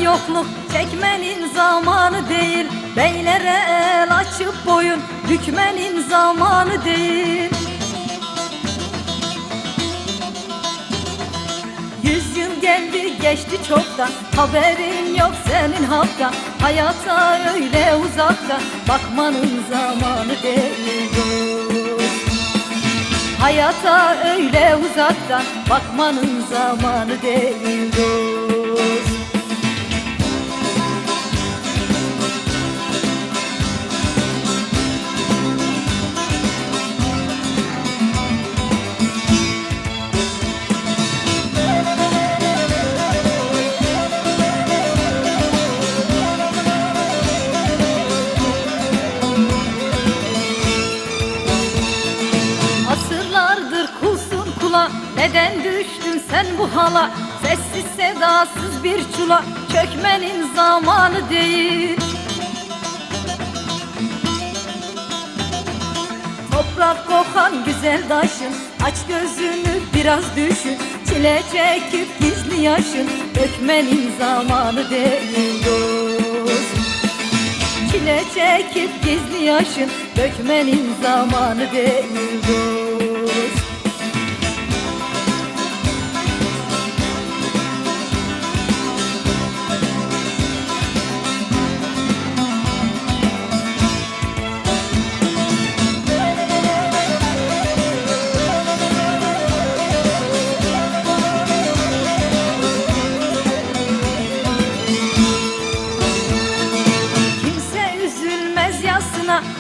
yokluk çekmenin zamanı değil. Beylere el açıp boyun bükmenin zamanı değil. 100 yıl geldi geçti çoktan, haberin yok senin hakta. Hayata öyle uzakta, bakmanın zamanı değil. Hayata öyle uzaktan, bakmanın zamanı değil dost. Neden düştün sen bu hala? Sessiz sedasız bir çula, çökmenin zamanı değil. Toprak kokan güzel taşın, aç gözünü biraz düşün. Çile çekip gizli yaşın, dökmenin zamanı değil dost. Çile çekip gizli yaşın, dökmenin zamanı değil dost.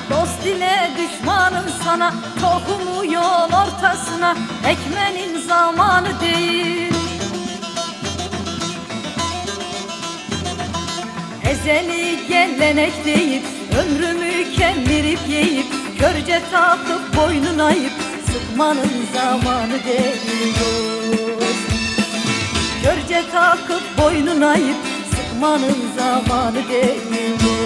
Dost ile düşmanın sana, tohumu yol ortasına, ekmenin zamanı değil. Ezeli gelenek deyip, ömrümü kemirip yiyip, körce takıp boynuna ip, sıkmanın zamanı değil dost. Körce takıp boynuna ip, sıkmanın zamanı değil dost.